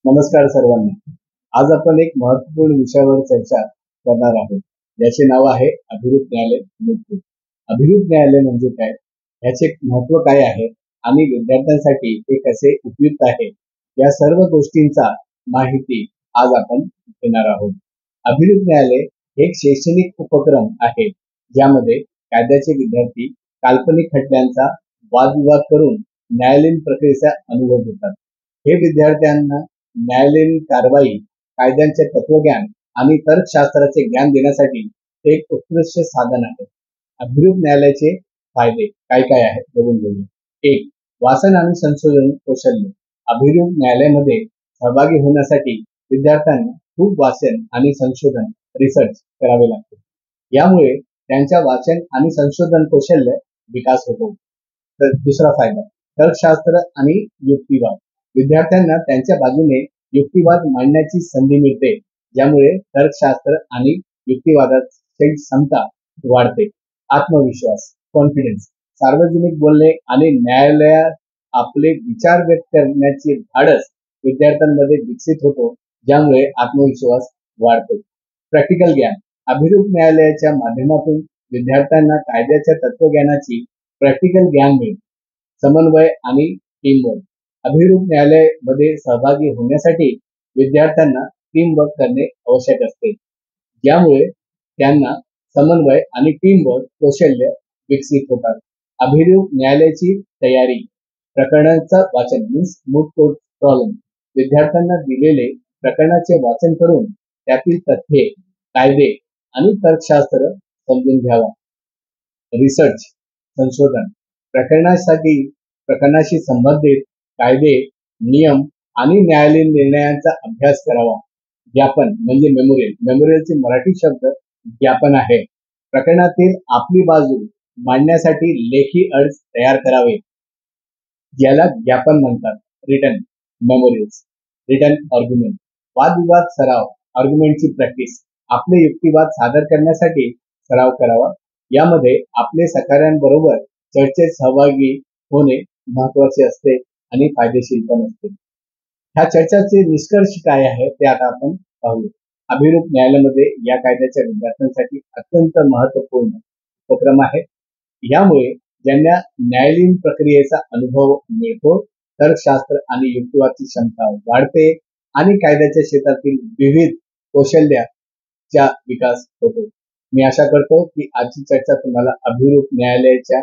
नमस्कार सर्वांना. आज आपण एक महत्त्वपूर्ण विषयावर चर्चा करणार आहोत. ज्याचे नाव आहे अभिरूप न्यायालय मुदतूर. अभिरूप न्यायालय म्हणजे काय? याचे महत्त्व काय आहे आणि विद्यार्थ्यांसाठी हे कसे उपयुक्त आहे, या सर्व गोष्टींचा माहिती आज आपण घेणार आहोत. अभिरूप न्यायालय हे एक शैक्षणिक उपक्रम आहे, ज्यामध्ये कायद्याचे विद्यार्थी काल्पनिक खटल्यांचा वादविवाद करून न्यायालयीन प्रक्रियेचा अनुभव घेतात. हे विद्यार्थ्यांना न्यायालयीन कारवाई, कायद्यांचे तत्वज्ञान आणि तर्कशास्त्राचे ज्ञान देण्यासाठी ते एक उत्कृष्ट साधन आहे. अभिरूप न्यायालयाचे फायदे काय काय आहेत बघून घेऊया. एक, वाचन आणि संशोधन कौशल्य. अभिरूप न्यायालयामध्ये सहभागी होण्यासाठी विद्यार्थ्यांना खूप वाचन आणि संशोधन रिसर्च करावे लागते. यामुळे त्यांच्या वाचन आणि संशोधन कौशल्य विकास होतो. तर दुसरा फायदा, तर्कशास्त्र आणि युक्तिवाद. विद्यार्थ्यांना त्यांच्या बाजूने युक्तिवाद मांडण्याची संधी मिळते, ज्यामुळे तर्कशास्त्र आणि युक्तिवादाची क्षमता वाढते. आत्मविश्वास, कॉन्फिडन्स. सार्वजनिक बोलणे आणि न्यायालयात आपले विचार व्यक्त करण्याचे धाडस विद्यार्थ्यांमध्ये विकसित होतो, ज्यामुळे आत्मविश्वास वाढतो. प्रॅक्टिकल ज्ञान. अभिरूप न्यायालयाच्या माध्यमातून विद्यार्थ्यांना कायद्याच्या तत्वज्ञानाची प्रॅक्टिकल ज्ञान मिळते. समन्वय आणि टीमवर्क. अभिरूप न्यायालयामध्ये सहभागी होण्यासाठी विद्यार्थ्यांना टीमवर्क करणे आवश्यक असते, ज्यामुळे त्यांना समन्वय आणि टीमवर्क कौशल्य विकसित होतात. अभिरूप न्यायालयाची तयारी. प्रकरणांचा वाचन मीन्स मूड कोर्ट प्रॉब्लेम. विद्यार्थ्यांना दिलेले प्रकरणाचे वाचन करून त्यातील तथ्ये, कायदे आणि तर्कशास्त्र समजून घ्यावा. रिसर्च, संशोधन. प्रकरणाशी संबंधित कायदे, नियम आणि न्यायालयीन निर्णयांचा अभ्यास करावा. ज्ञापन म्हणजे मेमोरियलचे मराठी शब्द ज्ञापन आहे. प्रकरणातील आपली बाजू मांडण्यासाठी लेखी अर्ज तयार करावे, ज्याला ज्ञापन म्हणतात. Written memorials. Written argument. वादविवाद सराव, आर्ग्युमेंटची प्रॅक्टिस. आपले युक्तिवाद सादर करण्यासाठी सराव करावा. यामध्ये आपले सहकाऱ्यांबरोबर चर्चेत सहभागी होणे महत्वाचे असते आणि फायदेशीर पण असते. ह्या चर्चाचे निष्कर्ष काय आहे ते आता आपण पाहूया. अभिरूप न्यायालयामध्ये या कायद्याच्या विद्यार्थ्यांसाठी अत्यंत महत्वपूर्ण उपक्रम आहे. यामुळे ज्यांना न्यायालयीन प्रक्रियेचा अनुभव मिळतो, तर्कशास्त्र आणि युक्तिवादाची क्षमता वाढते आणि कायद्याच्या क्षेत्रातील विविध कौशल्याचा विकास होतो. मी आशा करतो की आजची चर्चा तुम्हाला अभिरूप न्यायालयाच्या